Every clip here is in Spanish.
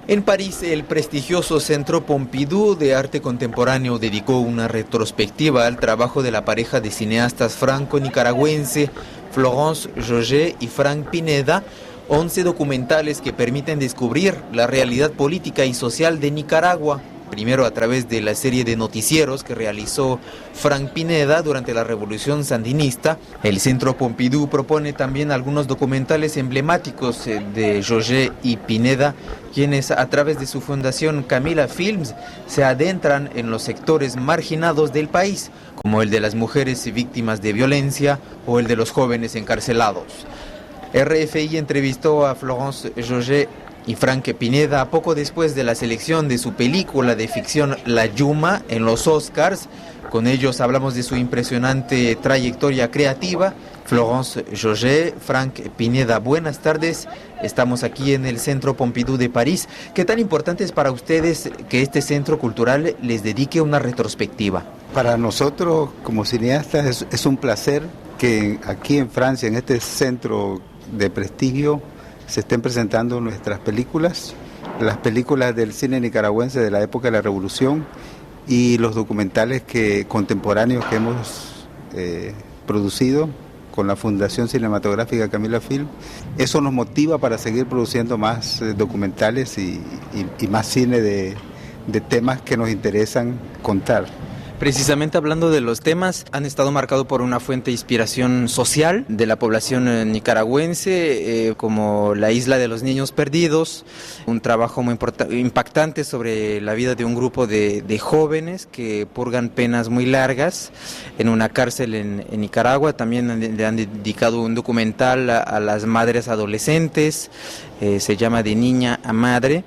En París, el prestigioso Centro Pompidou de Arte Contemporáneo dedicó una retrospectiva al trabajo de la pareja de cineastas franco-nicaragüense Florence Joget y Frank Pineda, 11 documentales que permiten descubrir la realidad política y social de Nicaragua. Primero a través de la serie de noticieros que realizó Frank Pineda durante la Revolución Sandinista, el Centro Pompidou propone también algunos documentales emblemáticos de Joget y Pineda, quienes a través de su fundación Camila Films se adentran en los sectores marginados del país, como el de las mujeres víctimas de violencia o el de los jóvenes encarcelados. RFI entrevistó a Florence Joget y Frank Pineda poco después de la selección de su película de ficción La Yuma en los Oscars. Con ellos hablamos de su impresionante trayectoria creativa. Florence Joget, Frank Pineda, buenas tardes. Estamos aquí en el Centro Pompidou de París. ¿Qué tan importante es para ustedes que este centro cultural les dedique una retrospectiva? Para nosotros como cineastas es un placer que aquí en Francia, en este centro de prestigio, se estén presentando nuestras películas, las películas del cine nicaragüense de la época de la Revolución y los documentales contemporáneos que hemos producido con la Fundación Cinematográfica Camila Film. Eso nos motiva para seguir produciendo más documentales y más cine de temas que nos interesan contar. Precisamente hablando de los temas, han estado marcados por una fuente de inspiración social de la población nicaragüense, como La Isla de los Niños Perdidos, un trabajo muy impactante sobre la vida de un grupo de jóvenes que purgan penas muy largas en una cárcel en Nicaragua. También le han dedicado un documental a las madres adolescentes, se llama De Niña a Madre.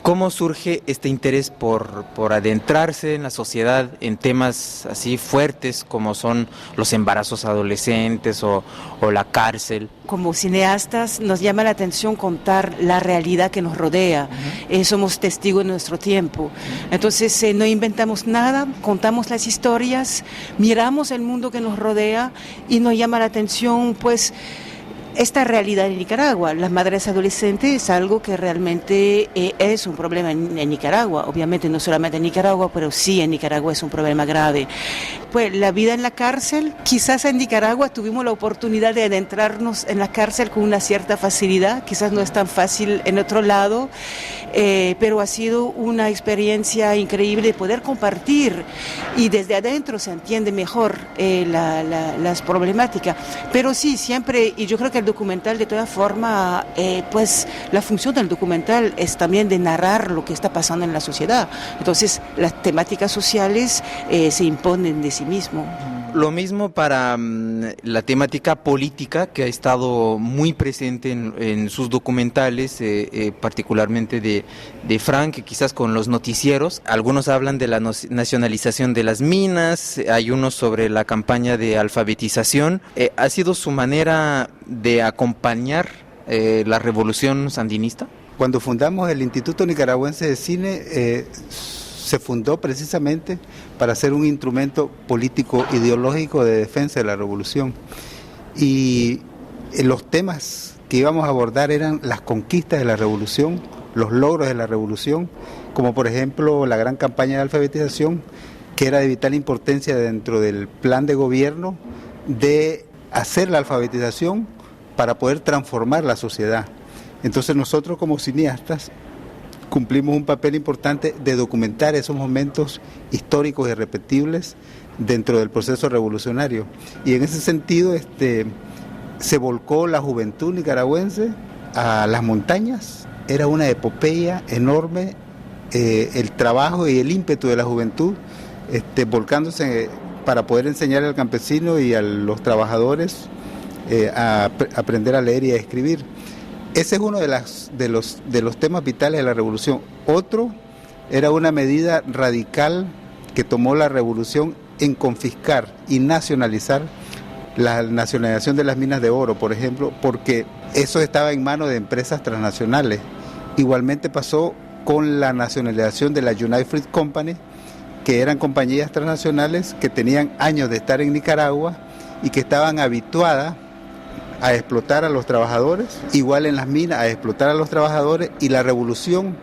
¿Cómo surge este interés por adentrarse en la sociedad en temas así fuertes como son los embarazos adolescentes o la cárcel? Como cineastas nos llama la atención contar la realidad que nos rodea. Somos testigos de nuestro tiempo. Entonces no inventamos nada, contamos las historias, miramos el mundo que nos rodea y nos llama la atención pues esta realidad en Nicaragua. Las madres adolescentes es algo que realmente es un problema en Nicaragua, obviamente no solamente en Nicaragua, pero sí en Nicaragua es un problema grave. Pues la vida en la cárcel, quizás en Nicaragua tuvimos la oportunidad de adentrarnos en la cárcel con una cierta facilidad, quizás no es tan fácil en otro lado, pero ha sido una experiencia increíble de poder compartir y desde adentro se entiende mejor las problemáticas. Pero sí, siempre, y yo creo que el documental de todas formas, pues la función del documental es también de narrar lo que está pasando en la sociedad. Entonces las temáticas sociales se imponen de sí mismo. Lo mismo para la temática política que ha estado muy presente en sus documentales, particularmente de Frank, quizás con los noticieros. Algunos hablan de la nacionalización de las minas, hay unos sobre la campaña de alfabetización. ¿Ha sido su manera de acompañar la revolución sandinista? Cuando fundamos el Instituto Nicaragüense de Cine, se fundó precisamente para ser un instrumento político ideológico de defensa de la revolución. Y los temas que íbamos a abordar eran las conquistas de la revolución, los logros de la revolución, como por ejemplo la gran campaña de alfabetización, que era de vital importancia dentro del plan de gobierno de hacer la alfabetización para poder transformar la sociedad. Entonces nosotros como cineastas cumplimos un papel importante de documentar esos momentos históricos irrepetibles dentro del proceso revolucionario. Y en ese sentido se volcó la juventud nicaragüense a las montañas. Era una epopeya enorme, el trabajo y el ímpetu de la juventud volcándose para poder enseñar al campesino y a los trabajadores a aprender a leer y a escribir. Ese es uno de los temas vitales de la revolución. Otro era una medida radical que tomó la revolución en confiscar y nacionalizar la nacionalización de las minas de oro, por ejemplo, porque eso estaba en manos de empresas transnacionales. Igualmente pasó con la nacionalización de la United Fruit Company, que eran compañías transnacionales que tenían años de estar en Nicaragua y que estaban habituadas a explotar a los trabajadores, igual en las minas, a explotar a los trabajadores, y la revolución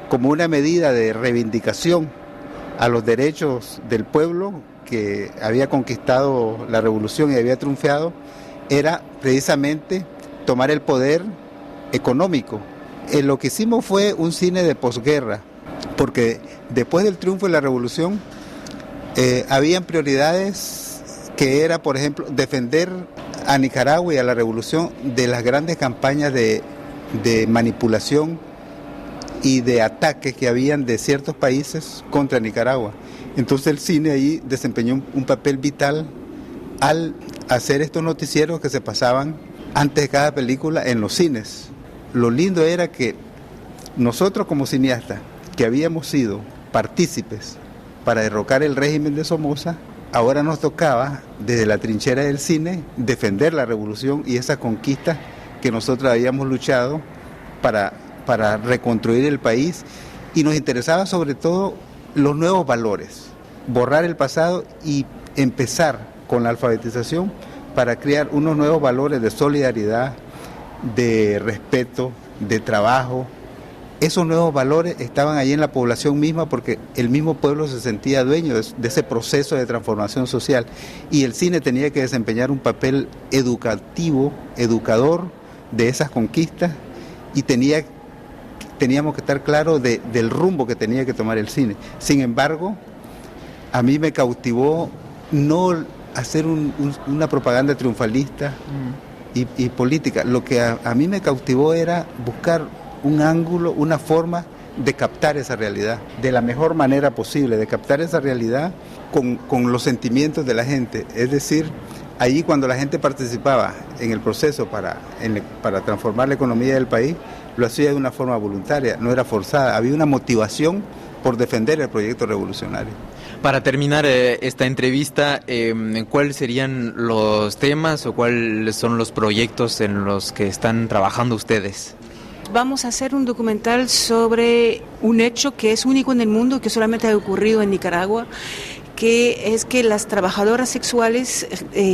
como una medida de reivindicación a los derechos del pueblo que había conquistado la revolución y había triunfado, era precisamente tomar el poder económico. Lo que hicimos fue un cine de posguerra, porque después del triunfo de la revolución habían prioridades que era, por ejemplo, defender a Nicaragua y a la revolución de las grandes campañas de manipulación y de ataques que habían de ciertos países contra Nicaragua. Entonces el cine ahí desempeñó un papel vital al hacer estos noticieros que se pasaban antes de cada película en los cines. Lo lindo era que nosotros como cineastas, que habíamos sido partícipes para derrocar el régimen de Somoza, ahora nos tocaba, desde la trinchera del cine, defender la revolución y esa conquista que nosotros habíamos luchado para reconstruir el país, y nos interesaba sobre todo los nuevos valores, borrar el pasado y empezar con la alfabetización para crear unos nuevos valores de solidaridad, de respeto, de trabajo. Esos nuevos valores estaban allí en la población misma porque el mismo pueblo se sentía dueño de ese proceso de transformación social, y el cine tenía que desempeñar un papel educativo, educador de esas conquistas, y teníamos que estar claros del rumbo que tenía que tomar el cine. Sin embargo, a mí me cautivó no hacer una propaganda triunfalista y política. Lo que a mí me cautivó era buscar un ángulo, una forma de captar esa realidad de la mejor manera posible, de captar esa realidad con los sentimientos de la gente. Es decir, allí cuando la gente participaba en el proceso para transformar la economía del país, lo hacía de una forma voluntaria, no era forzada, había una motivación por defender el proyecto revolucionario. Para terminar esta entrevista, ¿cuáles serían los temas o cuáles son los proyectos en los que están trabajando ustedes? Vamos a hacer un documental sobre un hecho que es único en el mundo, que solamente ha ocurrido en Nicaragua, que es que las trabajadoras sexuales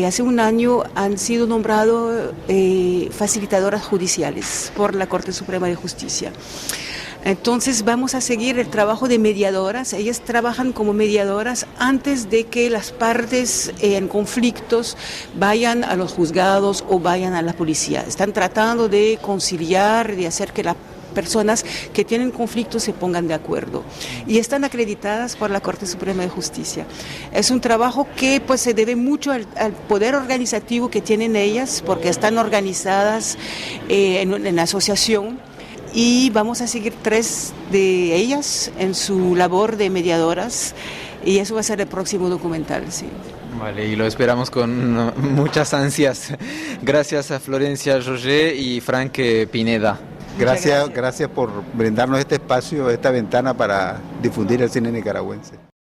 hace un año han sido nombradas facilitadoras judiciales por la Corte Suprema de Justicia. Entonces vamos a seguir el trabajo de mediadoras. Ellas trabajan como mediadoras antes de que las partes en conflictos vayan a los juzgados o vayan a la policía. Están tratando de conciliar, de hacer que las personas que tienen conflictos se pongan de acuerdo, y están acreditadas por la Corte Suprema de Justicia. Es un trabajo que pues se debe mucho al poder organizativo que tienen ellas, porque están organizadas en la asociación, y vamos a seguir 3 de ellas en su labor de mediadoras, y eso va a ser el próximo documental, sí. Vale, y lo esperamos con muchas ansias. Gracias a Florencia Roger y Frank Pineda. Gracias por brindarnos este espacio, esta ventana para difundir el cine nicaragüense.